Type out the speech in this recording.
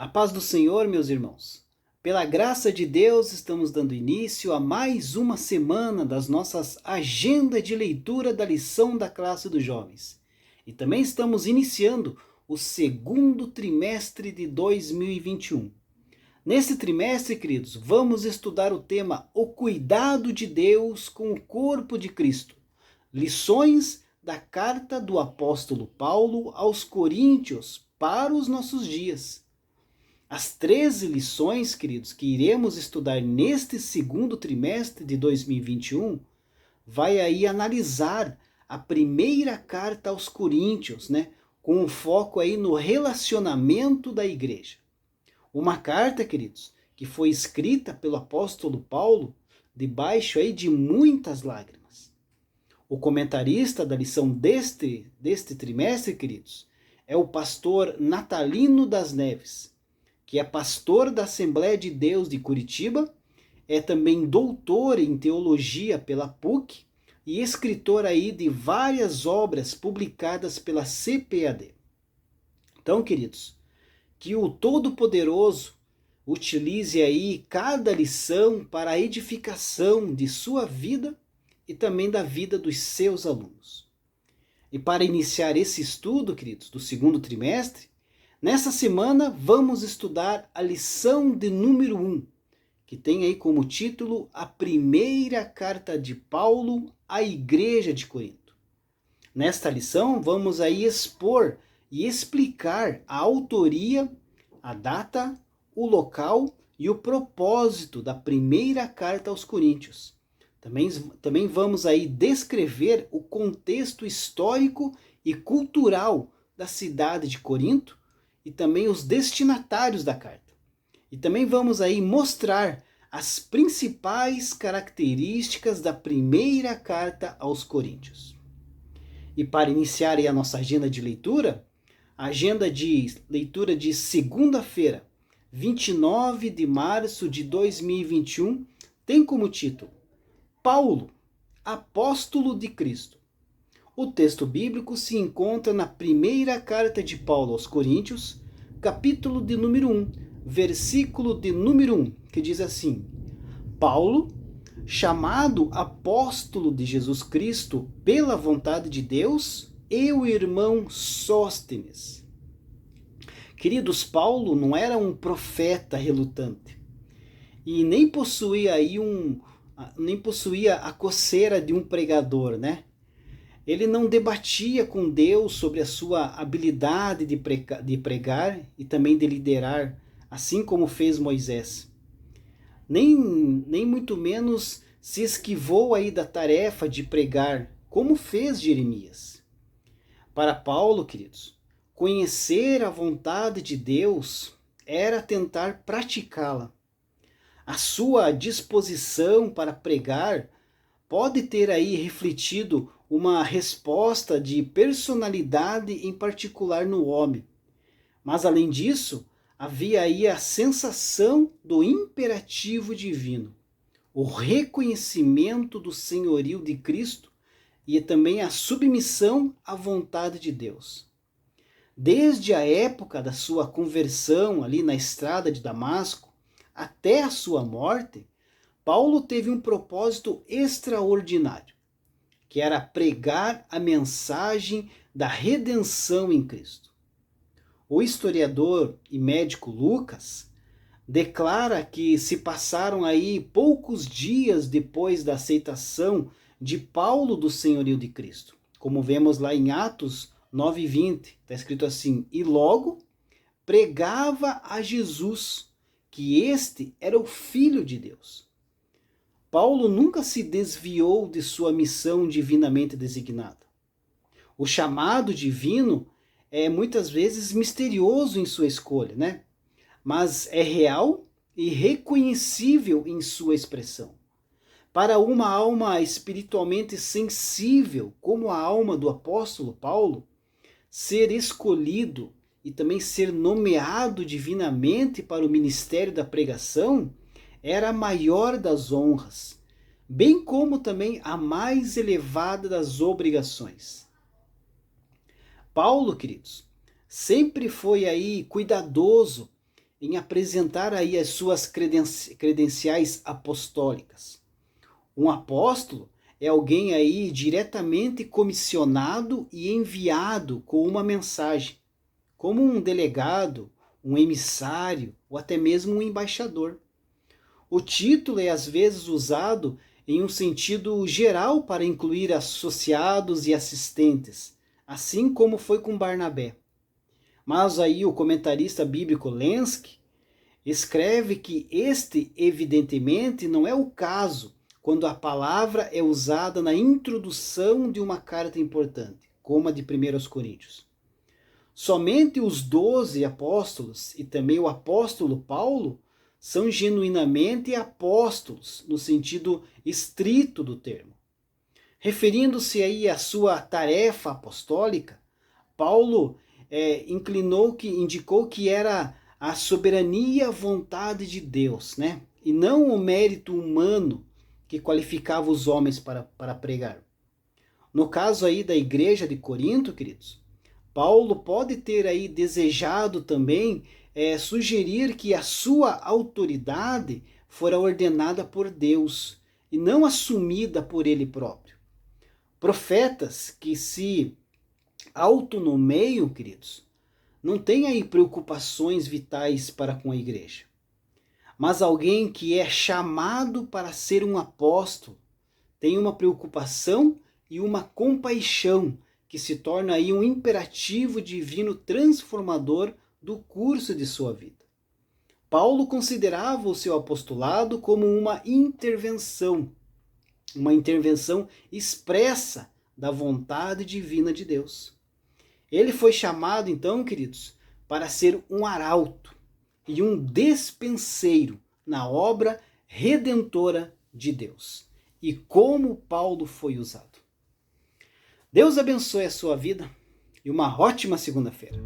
A paz do Senhor, meus irmãos. Pela graça de Deus, estamos dando início a mais uma semana das nossas agendas de leitura da lição da classe dos jovens. E também estamos iniciando o segundo trimestre de 2021. Nesse trimestre, queridos, vamos estudar o tema O Cuidado de Deus com o Corpo de Cristo. Lições da carta do apóstolo Paulo aos Coríntios para os nossos dias. As 13 lições, queridos, que iremos estudar neste segundo trimestre de 2021, vai aí analisar a primeira carta aos Coríntios, com um foco aí no relacionamento da igreja. Uma carta, queridos, que foi escrita pelo apóstolo Paulo debaixo aí de muitas lágrimas. O comentarista da lição deste trimestre, queridos, é o pastor Natalino das Neves, que é pastor da Assembleia de Deus de Curitiba, é também doutor em teologia pela PUC e escritor aí de várias obras publicadas pela CPAD. Então, queridos, que o Todo-Poderoso utilize aí cada lição para a edificação de sua vida e também da vida dos seus alunos. E para iniciar esse estudo, queridos, do segundo trimestre, nessa semana vamos estudar a lição de número 1, que tem aí como título A Primeira Carta de Paulo à Igreja de Corinto. Nesta lição vamos aí expor e explicar a autoria, a data, o local e o propósito da primeira carta aos Coríntios. Também vamos aí descrever o contexto histórico e cultural da cidade de Corinto e também os destinatários da carta. E também vamos aí mostrar as principais características da primeira carta aos Coríntios. E para iniciar aí a nossa agenda de leitura, a agenda de leitura de segunda-feira, 29 de março de 2021, tem como título Paulo, apóstolo de Cristo. O texto bíblico se encontra na primeira carta de Paulo aos Coríntios, capítulo de número 1, versículo de número 1, que diz assim: Paulo, chamado apóstolo de Jesus Cristo pela vontade de Deus, e o irmão Sóstenes. Queridos, Paulo não era um profeta relutante e nem possuía a coceira de um pregador, Ele não debatia com Deus sobre a sua habilidade de pregar e também de liderar, assim como fez Moisés. Nem muito menos se esquivou aí da tarefa de pregar, como fez Jeremias. Para Paulo, queridos, conhecer a vontade de Deus era tentar praticá-la. A sua disposição para pregar pode ter aí refletido uma resposta de personalidade em particular no homem. Mas além disso, havia aí a sensação do imperativo divino, o reconhecimento do senhorio de Cristo e também a submissão à vontade de Deus. Desde a época da sua conversão ali na estrada de Damasco até a sua morte, Paulo teve um propósito extraordinário, que era pregar a mensagem da redenção em Cristo. O historiador e médico Lucas declara que se passaram aí poucos dias depois da aceitação de Paulo do senhorio de Cristo, como vemos lá em Atos 9:20, está escrito assim: e logo pregava a Jesus, que este era o Filho de Deus. Paulo nunca se desviou de sua missão divinamente designada. O chamado divino é muitas vezes misterioso em sua escolha, mas é real e reconhecível em sua expressão. Para uma alma espiritualmente sensível, como a alma do apóstolo Paulo, ser escolhido e também ser nomeado divinamente para o ministério da pregação era a maior das honras, bem como também a mais elevada das obrigações. Paulo, queridos, sempre foi aí cuidadoso em apresentar aí as suas credenciais apostólicas. Um apóstolo é alguém aí diretamente comissionado e enviado com uma mensagem, como um delegado, um emissário ou até mesmo um embaixador. O título é às vezes usado em um sentido geral para incluir associados e assistentes, assim como foi com Barnabé. Mas aí o comentarista bíblico Lenski escreve que este evidentemente não é o caso quando a palavra é usada na introdução de uma carta importante, como a de 1 Coríntios. Somente os 12 apóstolos e também o apóstolo Paulo são genuinamente apóstolos, no sentido estrito do termo. Referindo-se aí à sua tarefa apostólica, Paulo indicou que era a soberania vontade de Deus, né? E não o mérito humano que qualificava os homens para pregar. No caso aí da igreja de Corinto, queridos, Paulo pode ter aí desejado também sugerir que a sua autoridade fora ordenada por Deus e não assumida por ele próprio. Profetas que se autonomeiam, queridos, não tem aí preocupações vitais para com a igreja. Mas alguém que é chamado para ser um apóstolo tem uma preocupação e uma compaixão que se torna aí um imperativo divino transformador do curso de sua vida. Paulo considerava o seu apostolado como uma intervenção expressa da vontade divina de Deus. Ele foi chamado, então, queridos, para ser um arauto e um despenseiro na obra redentora de Deus. E como Paulo foi usado. Deus abençoe a sua vida e uma ótima segunda-feira.